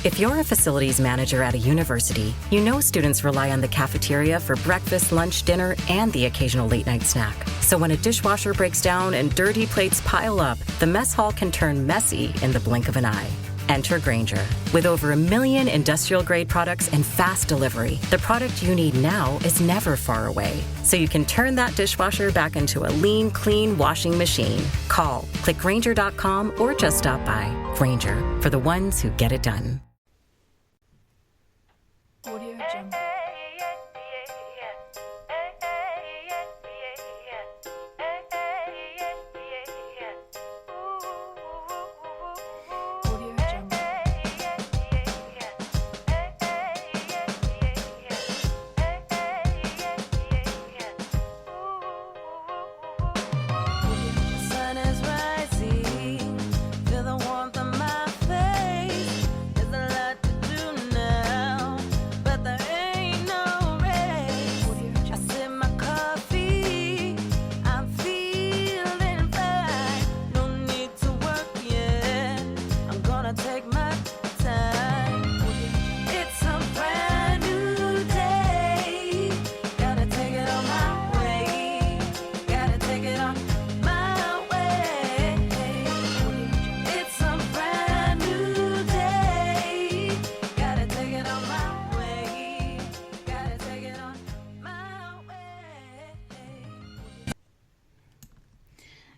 If you're a facilities manager at a university, you know students rely on the cafeteria for breakfast, lunch, dinner, and the occasional late-night snack. So when a dishwasher breaks down and dirty plates pile up, the mess hall can turn messy in the blink of an eye. Enter Grainger. With over 1 million industrial-grade products and fast delivery, the product you need now is never far away. So you can turn that dishwasher back into a lean, clean washing machine. Call, click Grainger.com, or just stop by. Grainger, for the ones who get it done. Audio Jungle.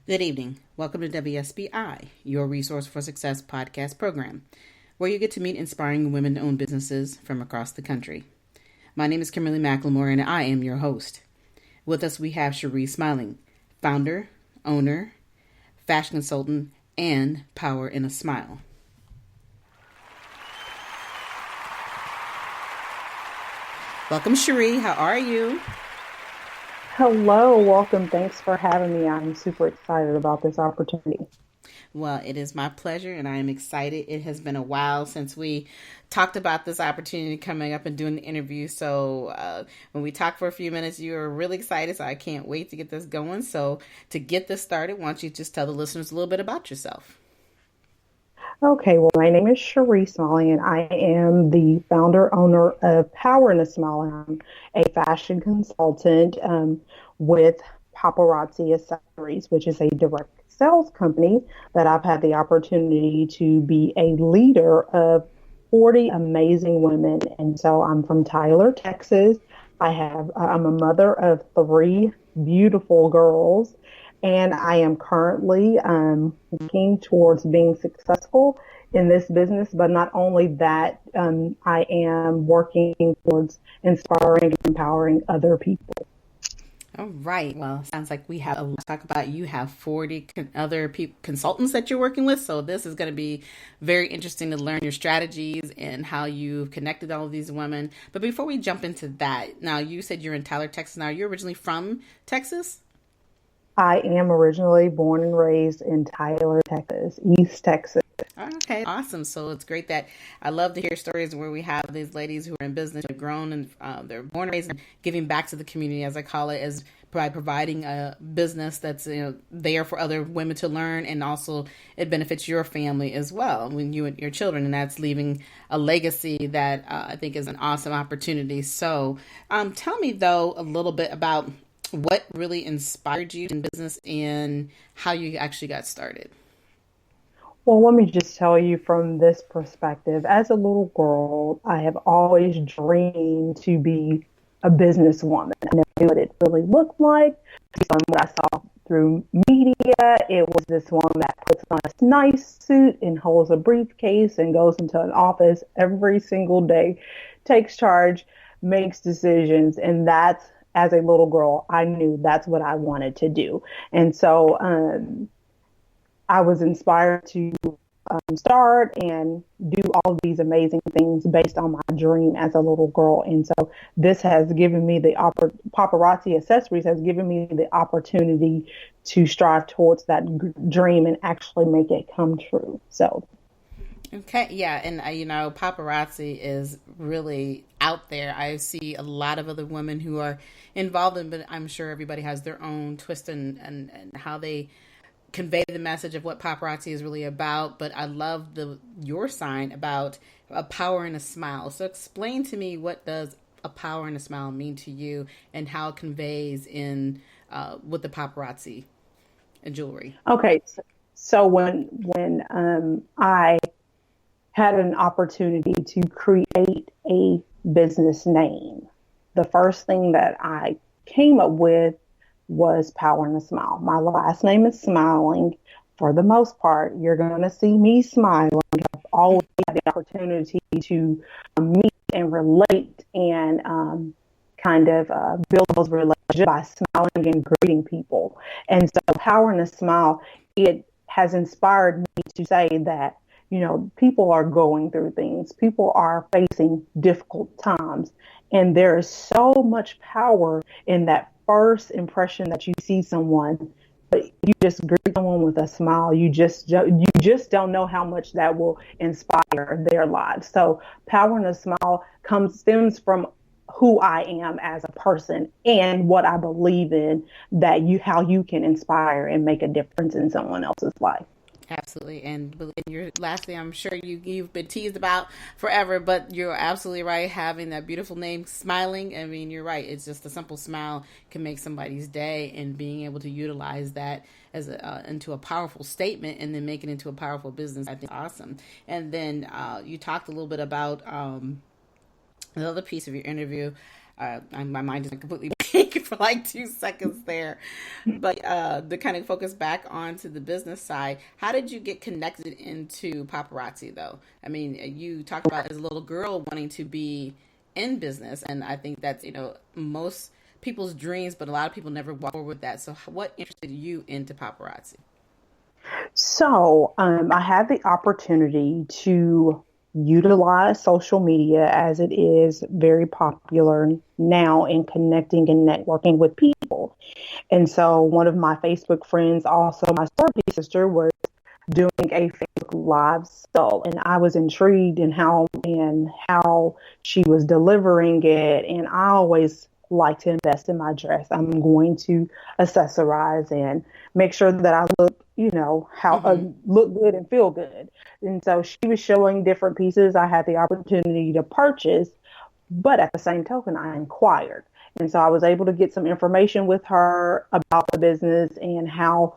Good evening. Welcome to WSBI, your Resource for Success podcast program, where you get to meet inspiring women-owned businesses from across the country. My name is Kimberly McLemore, and I am your host. With us, we have Sheree Smiling, founder, owner, fashion consultant, and Power in a Smile. Welcome, Sheree. How are you? Hello, welcome. Thanks for having me. I'm super excited about this opportunity. Well, it is my pleasure, and I am excited. It has been a while since we talked about this opportunity coming up and doing the interview. So when we talked for a few minutes, you were really excited, so I can't wait to get this going. So to get this started, why don't you just tell the listeners a little bit about yourself? Okay, well, my name is Sheree Smiling, and I am the founder, owner of Power in a Smile. I'm a fashion consultant with Paparazzi Accessories, which is a direct sales company that I've had the opportunity to be a leader of 40 amazing women. And so I'm from Tyler, Texas. I'm a mother of 3 beautiful girls. And I am currently working towards being successful in this business. But not only that, I am working towards inspiring and empowering other people. All right. Well, sounds like we have a lot to talk about. You have 40 other consultants that you're working with. So this is going to be very interesting to learn your strategies and how you've connected all of these women. But before we jump into that, now you said you're in Tyler, Texas. Now, you're originally from Texas? I am originally born and raised in Tyler, Texas, East Texas. Okay, awesome. So it's great that I love to hear stories where we have these ladies who are in business, have grown, and they're born and raised and giving back to the community, as I call it, as by providing a business that's there for other women to learn, and also it benefits your family as well when you and your children, and that's leaving a legacy that I think is an awesome opportunity. So tell me though a little bit about what really inspired you in business and how you actually got started. Well, let me just tell you from this perspective. As a little girl, I have always dreamed to be a businesswoman. I never knew what it really looked like. From what I saw through media, it was this woman that puts on a nice suit and holds a briefcase and goes into an office every single day, takes charge, makes decisions, and that's, as a little girl, I knew that's what I wanted to do. And so I was inspired to start and do all of these amazing things based on my dream as a little girl. And so this has given me Paparazzi Accessories has given me the opportunity to strive towards that dream and actually make it come true. So. Okay, yeah, and paparazzi is really out there. I see a lot of other women who are involved in, but I'm sure everybody has their own twist and how they convey the message of what paparazzi is really about. But I love your sign about a power in a smile. So explain to me, what does a power in a smile mean to you, and how it conveys in with the paparazzi and jewelry? Okay, so when I had an opportunity to create a business name, the first thing that I came up with was Power in a Smile. My last name is Smiling. For the most part, you're going to see me smiling. I've always had the opportunity to meet and relate and kind of build those relationships by smiling and greeting people. And so Power in a Smile, it has inspired me to say that, you know, people are going through things. People are facing difficult times. And there is so much power in that first impression that you see someone, but you just greet someone with a smile. You just don't know how much that will inspire their lives. So Power in a Smile stems from who I am as a person and what I believe in, that how you can inspire and make a difference in someone else's life. Absolutely. And your last thing, I'm sure you've been teased about forever, but you're absolutely right. Having that beautiful name, Smiling. I mean, you're right. It's just a simple smile can make somebody's day, and being able to utilize that as into a powerful statement and then make it into a powerful business, I think is awesome. And then you talked a little bit about the other piece of your interview. My mind is completely blank for like 2 seconds there, but to kind of focus back onto the business side, how did you get connected into paparazzi though? I mean, you talked about as a little girl wanting to be in business, and I think that's, you know, most people's dreams, but a lot of people never walk forward with that. So what interested you into paparazzi? So I had the opportunity to utilize social media, as it is very popular now in connecting and networking with people. And so one of my Facebook friends, also my sorority sister, was doing a Facebook Live sale, and I was intrigued in how she was delivering it. And I always like to invest in my dress. I'm going to accessorize and make sure that I look, you know, look good and feel good. And so she was showing different pieces I had the opportunity to purchase, but at the same token, I inquired. And so I was able to get some information with her about the business and how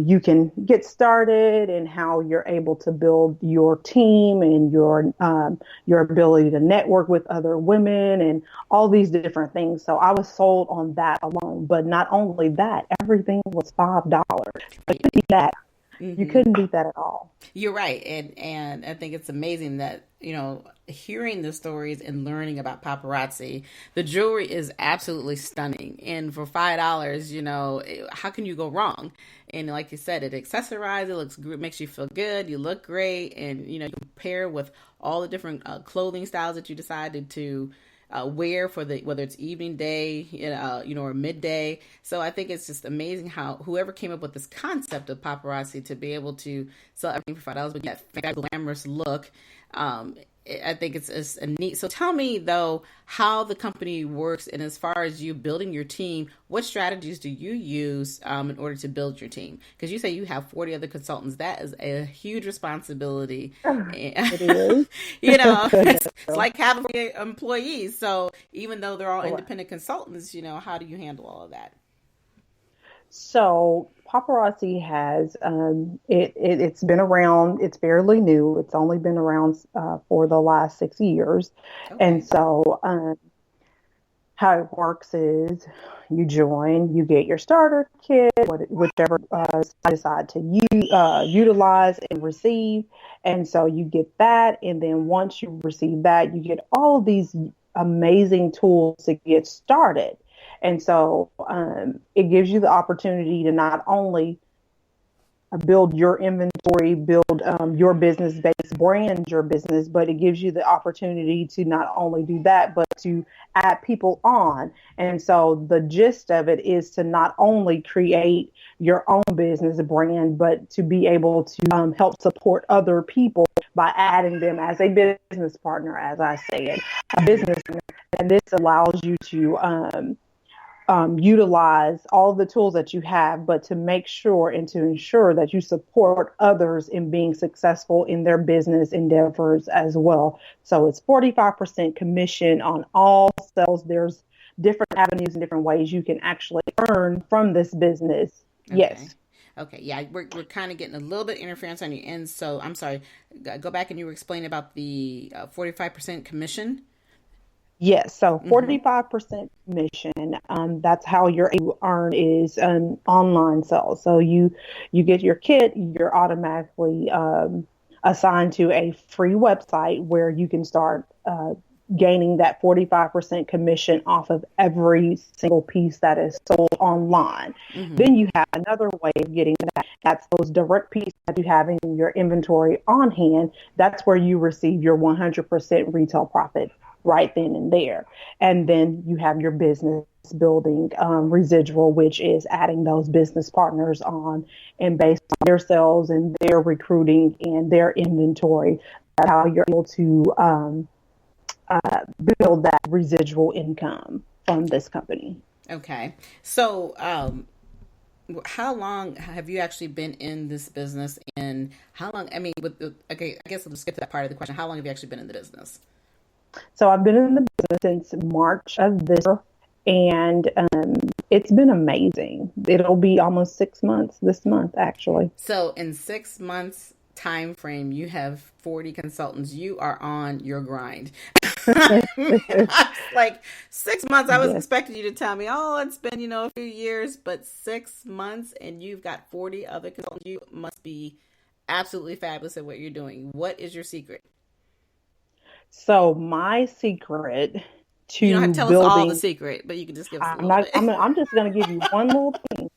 you can get started and how you're able to build your team and your ability to network with other women and all these different things. So I was sold on that alone. But not only that, everything was $5. But you couldn't beat that. You couldn't beat that at all. You're right. And I think it's amazing that, you know, hearing the stories and learning about paparazzi, the jewelry is absolutely stunning. And for $5, you know, how can you go wrong? And like you said, it accessorizes, it looks good, makes you feel good, you look great. And, you know, you compare with all the different clothing styles that you decided to wear for whether it's evening, day, you know, or midday. So I think it's just amazing how whoever came up with this concept of paparazzi to be able to sell everything for $5 with that glamorous look. I think it's a neat. So tell me though, how the company works, and as far as you building your team, what strategies do you use in order to build your team? Because you say you have 40 other consultants. That is a huge responsibility. It is. You know, it's like having employees. So even though they're all Correct. independent consultants, you know, how do you handle all of that? So paparazzi has it's been around. It's fairly new. It's only been around for the last 6 years, and Okay. so how it works is you join, you get your starter kit, whichever I decide to utilize and receive, and so you get that, and then once you receive that, you get all of these amazing tools to get started. And so it gives you the opportunity to not only build your inventory, build your business base, brand your business, but it gives you the opportunity to not only do that, but to add people on. And so the gist of it is to not only create your own business brand, but to be able to help support other people by adding them as a business partner, as I said, a business partner. And this allows you to utilize all the tools that you have, but to make sure and to ensure that you support others in being successful in their business endeavors as well. So it's 45% commission on all sales. There's different avenues and different ways you can actually earn from this business. Okay. Yes. Okay. Yeah, we're kind of getting a little bit interference on your end. So I'm sorry. Go back and you were explaining about the 45% commission. Yes, so 45% commission. That's how you're able to earn is online sales. So you get your kit, you're automatically assigned to a free website where you can start gaining that 45% commission off of every single piece that is sold online. Then you have another way of getting that. That's those direct pieces that you have in your inventory on hand. That's where you receive your 100% retail profit right then and there. And then you have your business building residual, which is adding those business partners on, and based on their sales and their recruiting and their inventory, that's how you're able to build that residual income from this company. Okay. So, how long have you actually been in this business, and how long, I mean, okay, I guess I'll skip to that part of the question. How long have you actually been in the business? So I've been in the business since March of this year, and it's been amazing. It'll be almost 6 months this month, actually. So in 6 months time frame, you have 40 consultants. You are on your grind. Like 6 months, I was expecting you to tell me, oh, it's been, a few years, but 6 months and you've got 40 other consultants. You must be absolutely fabulous at what you're doing. What is your secret? So my secret to you don't have to tell building, us all the secret, but you can just give us a little bit. I'm just going to give you one little thing.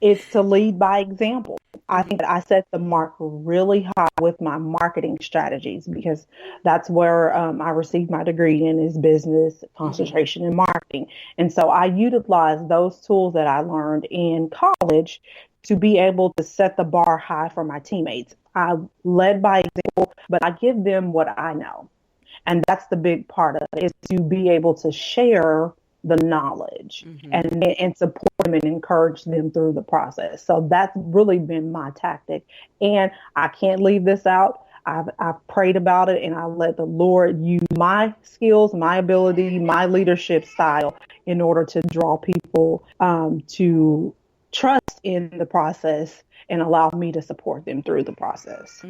It's to lead by example. I think that I set the mark really high with my marketing strategies, because that's where I received my degree in, is business concentration in marketing. And so I utilize those tools that I learned in college to be able to set the bar high for my teammates. I led by example, but I give them what I know. And that's the big part of it, is to be able to share the knowledge and support them and encourage them through the process. So that's really been my tactic. And I can't leave this out. I've prayed about it, and I let the Lord use my skills, my ability, my leadership style in order to draw people to trust in the process and allow me to support them through the process.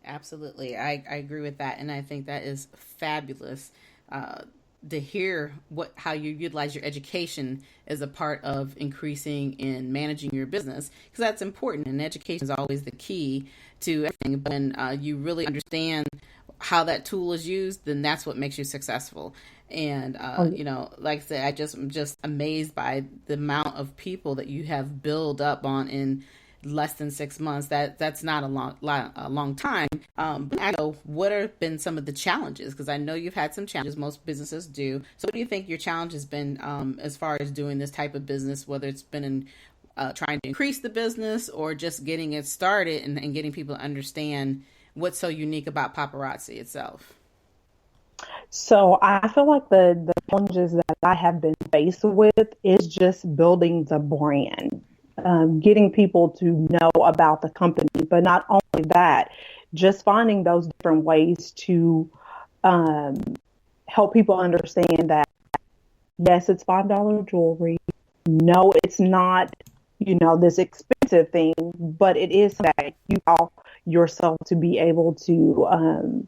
Absolutely. I agree with that. And I think that is fabulous to hear how you utilize your education as a part of increasing and managing your business, because that's important. And education is always the key to everything. But when you really understand how that tool is used, then that's what makes you successful. And, like I said, I'm just amazed by the amount of people that you have built up on in less than 6 months. That's not a long time. I know, what have been some of the challenges? Because I know you've had some challenges. Most businesses do. So what do you think your challenge has been as far as doing this type of business, whether it's been in trying to increase the business or just getting it started and getting people to understand what's so unique about Paparazzi itself? So I feel like the challenges that I have been faced with is just building the brand. Getting people to know about the company, but not only that, just finding those different ways to help people understand that, yes, it's $5 jewelry. No, it's not, this expensive thing, but it is that you allow yourself to be able to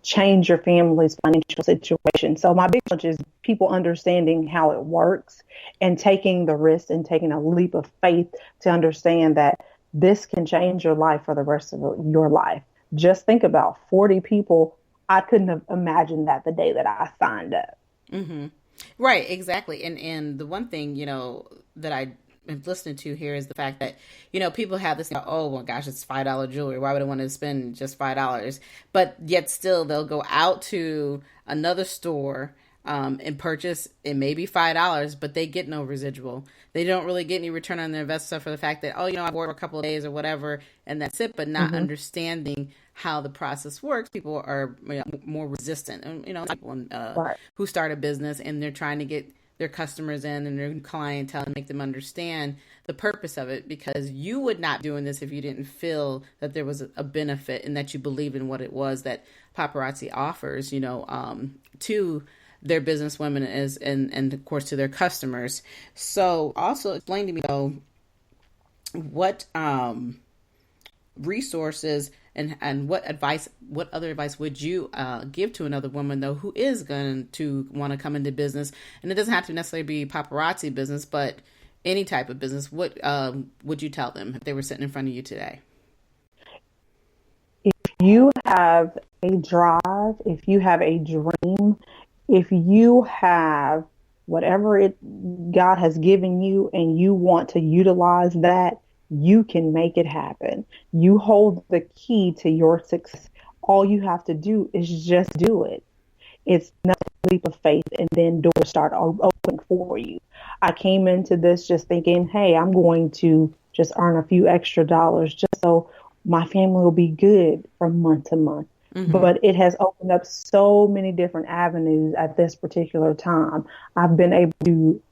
change your family's financial situation. So my big challenge is people understanding how it works and taking the risk and taking a leap of faith to understand that this can change your life for the rest of your life. Just think about 40 people. I couldn't have imagined that the day that I signed up. Right, exactly. And the one thing, that I am listening to here is the fact that, people have this, oh my gosh, it's $5 jewelry. Why would I want to spend just $5? But yet still they'll go out to another store and purchase, it may be $5, but they get no residual. They don't really get any return on their investment for the fact that, I wore a couple of days or whatever, and that's it, but not understanding how the process works. People are more resistant, and people who start a business and they're trying to get their customers in and their clientele and make them understand the purpose of it, because you would not be doing this if you didn't feel that there was a benefit and that you believe in what it was that Paparazzi offers, to their business women and of course to their customers. So also explain to me though, what resources and what other advice would you give to another woman though who is going to want to come into business? And it doesn't have to necessarily be paparazzi business, but any type of business. What would you tell them if they were sitting in front of you today? If you have a drive, if you have a dream, if you have whatever God has given you and you want to utilize that, you can make it happen. You hold the key to your success. All you have to do is just do it. It's not a leap of faith, and then doors start opening for you. I came into this just thinking, hey, I'm going to just earn a few extra dollars just so my family will be good from month to month. Mm-hmm. But it has opened up so many different avenues at this particular time. I've been able to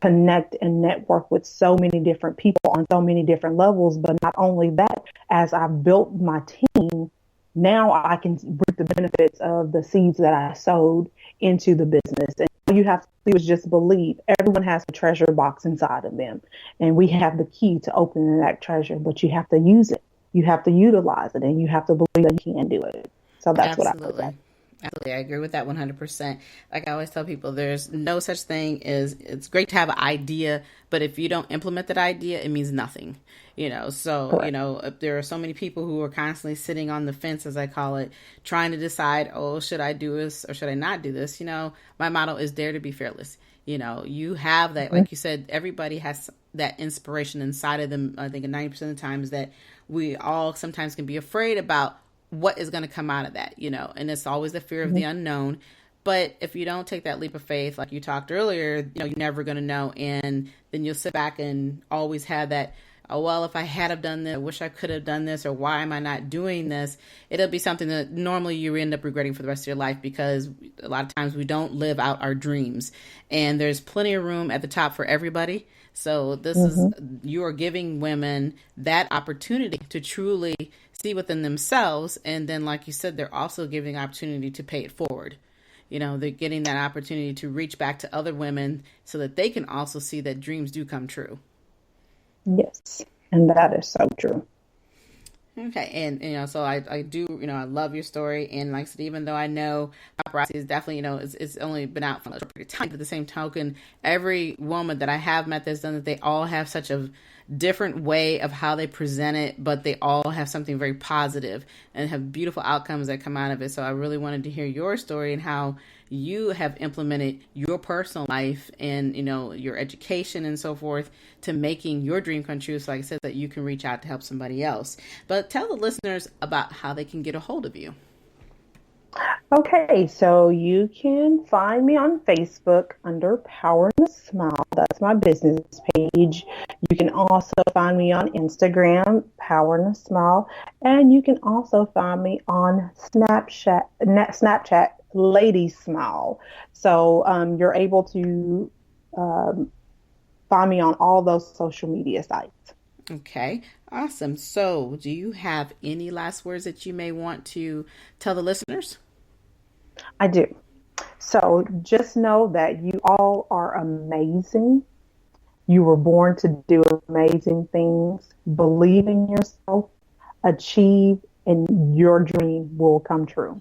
connect and network with so many different people on so many different levels. But not only that, as I've built my team, now I can reap the benefits of the seeds that I sowed into the business. And all you have to do is just believe. Everyone has a treasure box inside of them. And we have the key to opening that treasure, but you have to use it. You have to utilize it, and you have to believe that you can do it. So that's what I would say. Absolutely. I agree with that 100%. Like I always tell people, there's no such thing as, it's great to have an idea, but if you don't implement that idea, it means nothing, so, correct. If there are so many people who are constantly sitting on the fence, as I call it, trying to decide, should I do this or should I not do this? My motto is dare to be fearless. You have that, like you said, everybody has that inspiration inside of them. I think 90% of the time is that we all sometimes can be afraid about what is going to come out of that, and it's always the fear of the unknown. But if you don't take that leap of faith, like you talked earlier, you're never going to know. And then you'll sit back and always have that, if I had have done this, I wish I could have done this, or why am I not doing this? It'll be something that normally you end up regretting for the rest of your life, because a lot of times we don't live out our dreams, and there's plenty of room at the top for everybody. So this is, you are giving women that opportunity to truly see within themselves. And then, like you said, they're also giving opportunity to pay it forward. They're getting that opportunity to reach back to other women so that they can also see that dreams do come true. Yes. And that is so true. Okay. And, so I do, I love your story. And like I said, even though I know Paparazzi is definitely, it's only been out for a pretty time, but at the same token, every woman that I have met that's done it, they all have such a different way of how they present it, but they all have something very positive and have beautiful outcomes that come out of it. So I really wanted to hear your story and how you have implemented your personal life and, your education and so forth to making your dream come true. So like I said, that you can reach out to help somebody else. But tell the listeners about how they can get a hold of you. Okay, so you can find me on Facebook under Power in a Smile. That's my business page. You can also find me on Instagram, Power in a Smile, and you can also find me on Snapchat, Lady Smile. So you're able to find me on all those social media sites. Okay, awesome. So do you have any last words that you may want to tell the listeners? I do. So just know that you all are amazing. You were born to do amazing things. Believe in yourself, achieve, and your dream will come true.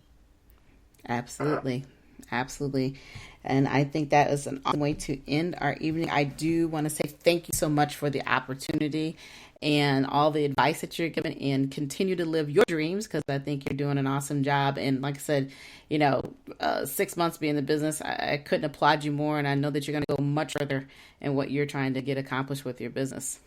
Absolutely. Absolutely. And I think that is an awesome way to end our evening. I do want to say thank you so much for the opportunity and all the advice that you're giving, and continue to live your dreams, because I think you're doing an awesome job. And like I said, 6 months being in the business, I couldn't applaud you more. And I know that you're going to go much further in what you're trying to get accomplished with your business.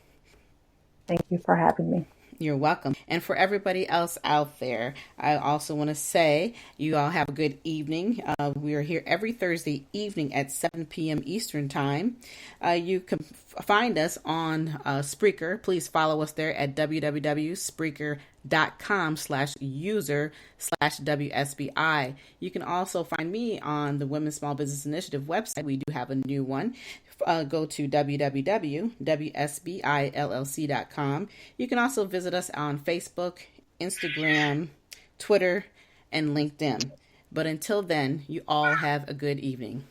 Thank you for having me. You're welcome. And for everybody else out there, I also want to say you all have a good evening. We are here every Thursday evening at 7 p.m. Eastern Time. You can find us on Spreaker. Please follow us there at www.spreaker.com. www.womenssmallbusiness.com/user/WSBI. You can also find me on the Women's Small Business Initiative website. We do have a new one. Go to www.wsbillc.com. You can also visit us on Facebook, Instagram, Twitter, and LinkedIn. But until then, you all have a good evening.